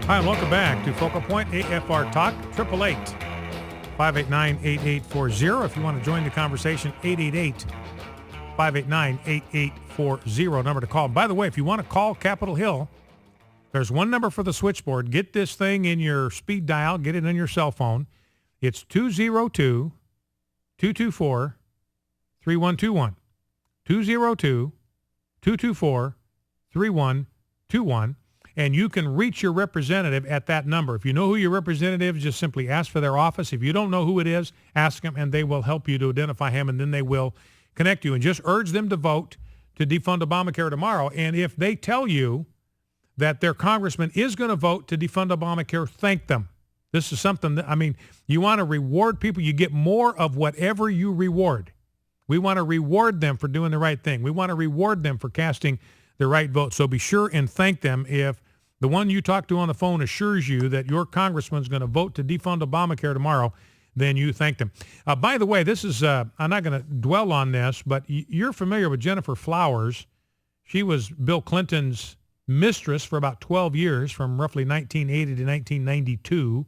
Hi, and welcome back to Focal Point AFR Talk, 888-589-8840. If you want to join the conversation, 888-589-8840, number to call. By the way, if you want to call Capitol Hill, there's one number for the switchboard. Get this thing in your speed dial. Get it on your cell phone. It's 202-224-3121. 202-224-3121. And you can reach your representative at that number. If you know who your representative is, just simply ask for their office. If you don't know who it is, ask them, and they will help you to identify him, and then they will connect you. And just urge them to vote to defund Obamacare tomorrow. And if they tell you that their congressman is going to vote to defund Obamacare, thank them. This is something that, you want to reward people. You get more of whatever you reward. We want to reward them for doing the right thing. We want to reward them for casting the right vote. So be sure and thank them. If the one you talk to on the phone assures you that your congressman's going to vote to defund Obamacare tomorrow, then you thank them. By the way, this is, I'm not going to dwell on this, but you're familiar with Jennifer Flowers. She was Bill Clinton's mistress for about 12 years, from roughly 1980 to 1992.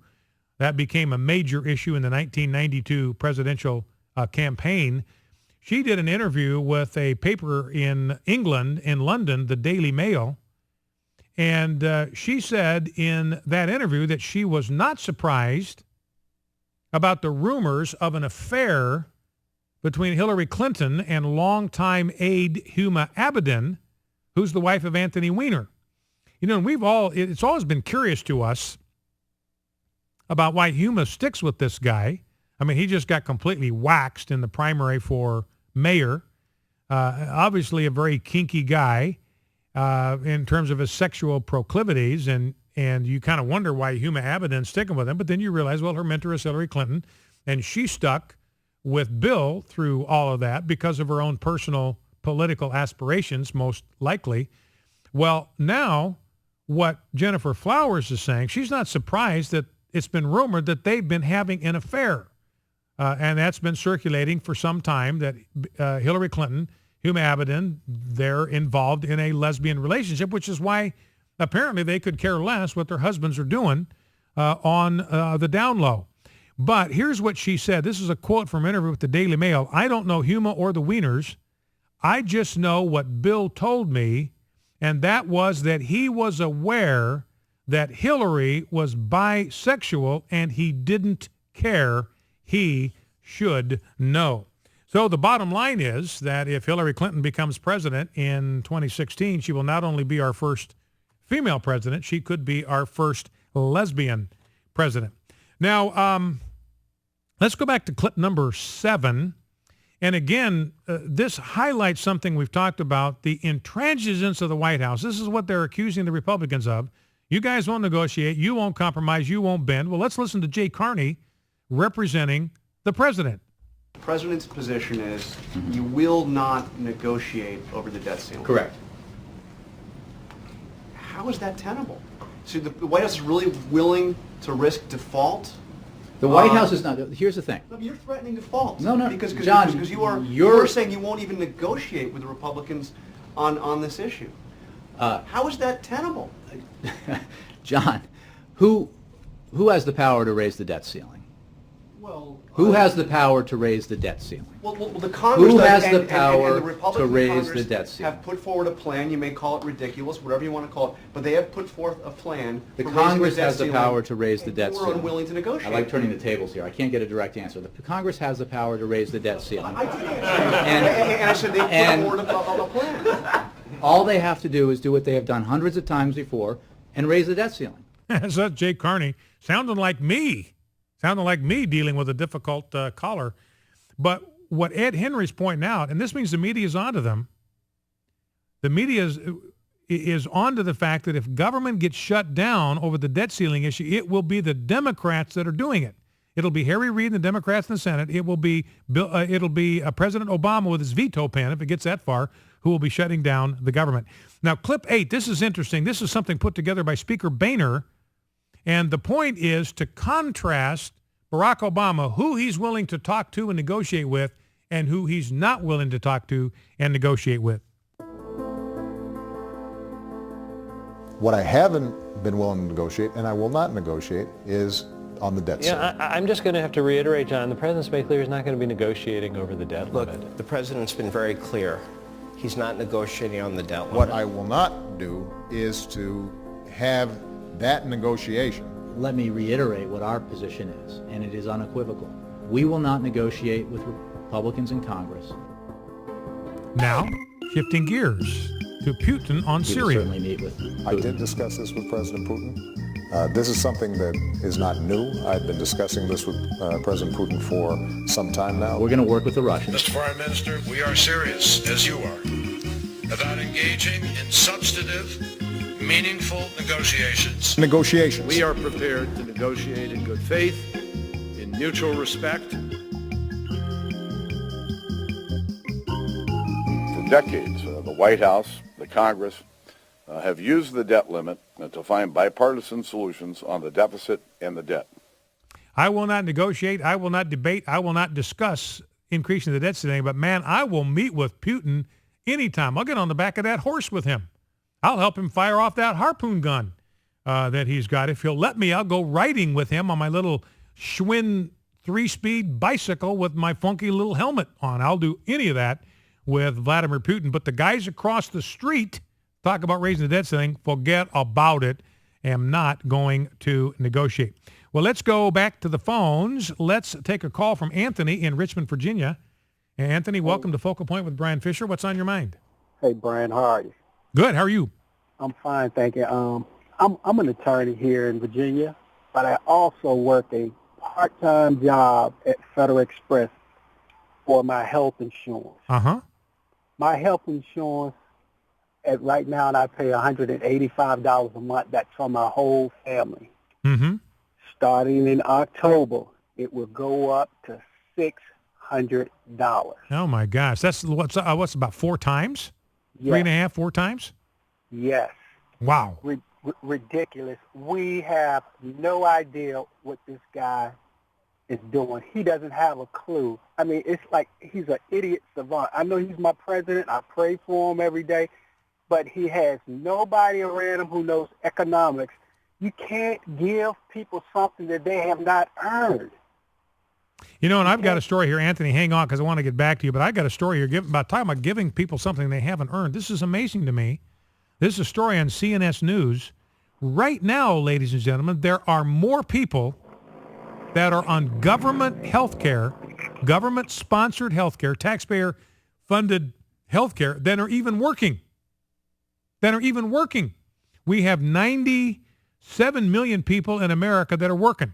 That became a major issue in the 1992 presidential campaign. She did an interview with a paper in England, in London, the Daily Mail, and she said in that interview that she was not surprised about the rumors of an affair between Hillary Clinton and longtime aide Huma Abedin, who's the wife of Anthony Weiner. And it's always been curious to us about why Huma sticks with this guy. He just got completely waxed in the primary for mayor. Obviously a very kinky guy in terms of his sexual proclivities, and you kind of wonder why Huma Abedin's sticking with him. But then you realize, well, her mentor is Hillary Clinton, and she stuck with Bill through all of that because of her own personal political aspirations, most likely. Well, now what Jennifer Flowers is saying, she's not surprised that it's been rumored that they've been having an affair. And that's been circulating for some time, that Hillary Clinton, Huma Abedin, they're involved in a lesbian relationship, which is why apparently they could care less what their husbands are doing on the down low. But here's what she said. This is a quote from an interview with the Daily Mail. "I don't know Huma or the Wieners. I just know what Bill told me, and that was that he was aware that Hillary was bisexual and he didn't care. He should know." So the bottom line is that if Hillary Clinton becomes president in 2016, she will not only be our first female president, she could be our first lesbian president. Now, let's go back to clip number 7. And again, this highlights something we've talked about, the intransigence of the White House. This is what they're accusing the Republicans of. You guys won't negotiate. You won't compromise. You won't bend. Well, let's listen to Jay Carney representing the president. The president's position is you will not negotiate over the debt ceiling. Correct. How is that tenable? So the White House is really willing to risk default? The White House is not. Here's the thing. No, but you're threatening default. No, because John, because you're saying you won't even negotiate with the Republicans on this issue. How is that tenable? John, who has the power to raise the debt ceiling? Well, who has the power to raise the debt ceiling? Well, the Congress who does, has the and power the Republican to raise Congress the debt ceiling? Have put forward a plan. You may call it ridiculous, whatever you want to call it, but they have put forth a plan. The for Congress raising has the power to raise the debt ceiling. We're unwilling to negotiate. I like turning the tables here. I can't get a direct answer. The Congress has the power to raise the debt ceiling. I did answer. And I said they put forward a plan. All they have to do is do what they have done hundreds of times before and raise the debt ceiling. So that's Jay Carney, sounding like me dealing with a difficult caller. But what Ed Henry's pointing out, and this means the media is onto them, the media is onto the fact that if government gets shut down over the debt ceiling issue, it will be the Democrats that are doing it. It'll be Harry Reid and the Democrats in the Senate. It will be President Obama with his veto pen, if it gets that far, who will be shutting down the government. Now, clip 8, this is interesting. This is something put together by Speaker Boehner. And the point is to contrast Barack Obama, who he's willing to talk to and negotiate with, and who he's not willing to talk to and negotiate with. What I haven't been willing to negotiate, and I will not negotiate, is on the debt ceiling. I'm just going to have to reiterate, John, the president's made clear he's not going to be negotiating over the debt limit. Look, the president's been very clear. He's not negotiating on the debt limit. What I will not do is to have that negotiation. Let me reiterate what our position is, and it is unequivocal. We will not negotiate with Republicans in Congress. Now, shifting gears to Putin on We will Syria. certainly meet with Putin. I did discuss this with President Putin. This is something that is not new. I've been discussing this with President Putin for some time now. We're going to work with the Russians. Mr. Foreign Minister, we are serious, as you are, about engaging in substantive, meaningful negotiations. Negotiations. We are prepared to negotiate in good faith, in mutual respect. For decades, the White House, the Congress, have used the debt limit to find bipartisan solutions on the deficit and the debt. I will not negotiate. I will not debate. I will not discuss increasing the debt ceiling. But, man, I will meet with Putin anytime. I'll get on the back of that horse with him. I'll help him fire off that harpoon gun that he's got. If he'll let me, I'll go riding with him on my little Schwinn 3-speed bicycle with my funky little helmet on. I'll do any of that with Vladimir Putin. But the guys across the street talk about raising the debt ceiling, forget about it. Am not going to negotiate. Well, let's go back to the phones. Let's take a call from Anthony in Richmond, Virginia. Anthony, welcome to Focal Point with Brian Fisher. What's on your mind? Hey, Brian, how are you? Good. How are you? I'm fine, thank you. I'm an attorney here in Virginia, but I also work a part-time job at Federal Express for my health insurance. Uh-huh. My health insurance, right now, and I pay $185 a month. That's for my whole family. Mm-hmm. Starting in October, it will go up to $600. Oh, my gosh. That's what's about 4 times? Yes. 3.5, 4 times? Yes. Wow. Ridiculous. We have no idea what this guy is doing. He doesn't have a clue. I mean, it's like he's an idiot savant. I know he's my president. I pray for him every day. But he has nobody around him who knows economics. You can't give people something that they have not earned. You know, and I've got a story here. Anthony, hang on, because I want to get back to you. But I got a story here about talking about giving people something they haven't earned. This is amazing to me. This is a story on CNS News. Right now, ladies and gentlemen, there are more people that are on government health care, government-sponsored health care, taxpayer-funded health care than are even working. We have 97 million people in America that are working.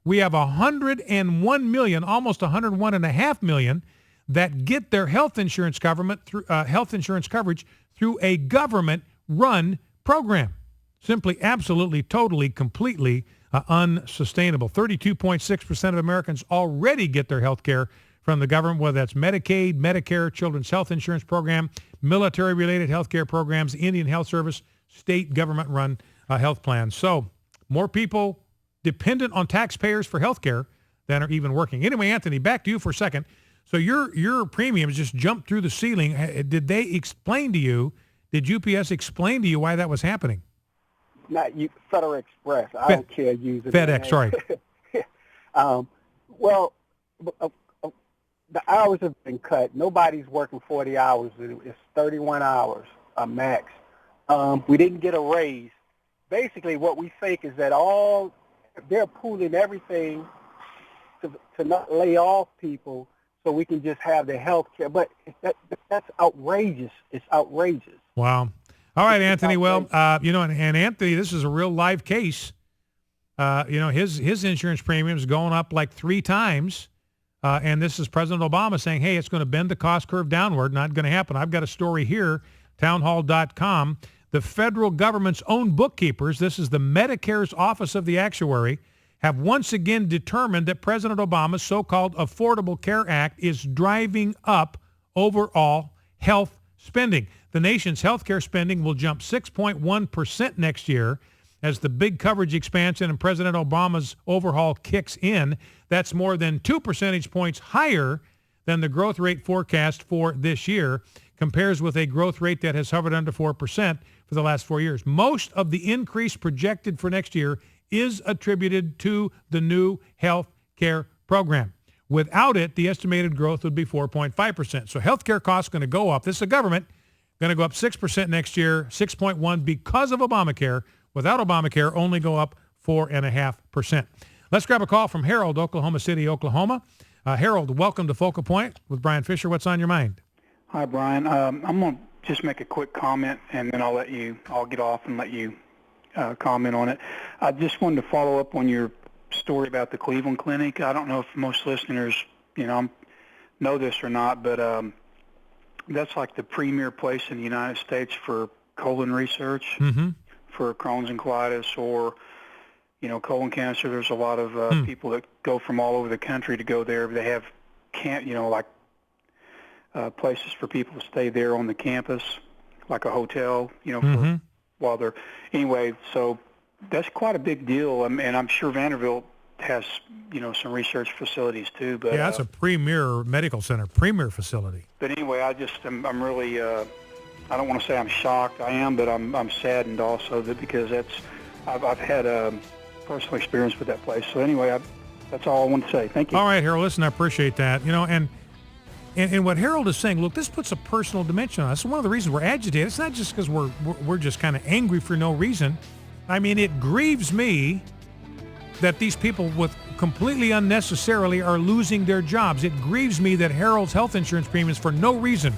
We have 101 million, almost 101.5 million, that get their health insurance coverage through a government-run program. Simply, absolutely, totally, completely unsustainable. 32.6% of Americans already get their health care from the government, whether that's Medicaid, Medicare, Children's Health Insurance Program, military-related health care programs, Indian Health Service, state government-run health plans. So more people dependent on taxpayers for health care than are even working. Anyway, Anthony, back to you for a second. So your premiums just jumped through the ceiling. Did they explain to you, did UPS explain to you why that was happening? Not you, Federal Express. I don't care using FedEx, sorry. The hours have been cut. Nobody's working 40 hours. It's 31 hours max. We didn't get a raise. Basically, what we think is that they're pooling everything to not lay off people so we can just have the health care. But that's outrageous. It's outrageous. Wow. All right, Anthony. Well, and Anthony, this is a real live case. His insurance premium is going up like 3 times. And this is President Obama saying, hey, it's going to bend the cost curve downward. Not going to happen. I've got a story here, townhall.com. The federal government's own bookkeepers, this is the Medicare's Office of the Actuary, have once again determined that President Obama's so-called Affordable Care Act is driving up overall health spending. The nation's health care spending will jump 6.1% next year as the big coverage expansion and President Obama's overhaul kicks in. That's more than 2 percentage points higher than the growth rate forecast for this year. compares with a growth rate that has hovered under 4% for the last 4 years. Most of the increase projected for next year is attributed to the new health care program. Without it, the estimated growth would be 4.5%. So healthcare costs are going to go up. This is the government, going to go up 6% next year, 6.1% because of Obamacare. Without Obamacare, only go up 4.5%. Let's grab a call from Harold, Oklahoma City, Oklahoma. Harold, welcome to Focal Point with Brian Fisher. What's on your mind? Hi, Brian. I'm going to just make a quick comment, and then I'll get off and let you comment on it. I just wanted to follow up on your story about the Cleveland Clinic. I don't know if most listeners, know this or not, but that's like the premier place in the United States for colon research, for Crohn's and colitis, or colon cancer. There's a lot of people that go from all over the country to go there. They have places for people to stay there on the campus, like a hotel, for while they're anyway. So that's quite a big deal, and I'm sure Vanderbilt has some research facilities too. But yeah, that's a premier medical center, premier facility. But anyway, I'm really I don't want to say I'm shocked. I am, but I'm saddened also because I've had a personal experience with that place. So anyway, that's all I want to say. Thank you. All right, Harold. Listen, I appreciate that. And what Harold is saying, look, this puts a personal dimension on us. It's one of the reasons we're agitated. It's not just because we're just kind of angry for no reason. I mean, it grieves me that these people with completely unnecessarily are losing their jobs. It grieves me that Harold's health insurance premiums for no reason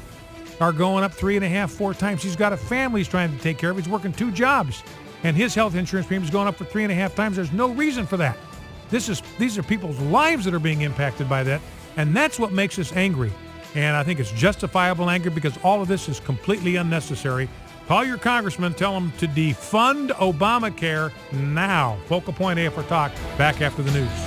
are going up 3.5, 4 times. He's got a family he's trying to take care of. He's working 2 jobs, and his health insurance premium is going up for 3.5 times. There's no reason for that. These are people's lives that are being impacted by that, and that's what makes us angry. And I think it's justifiable anger because all of this is completely unnecessary. Call your congressman, tell him to defund Obamacare now. Focal Point AFR Talk, back after the news.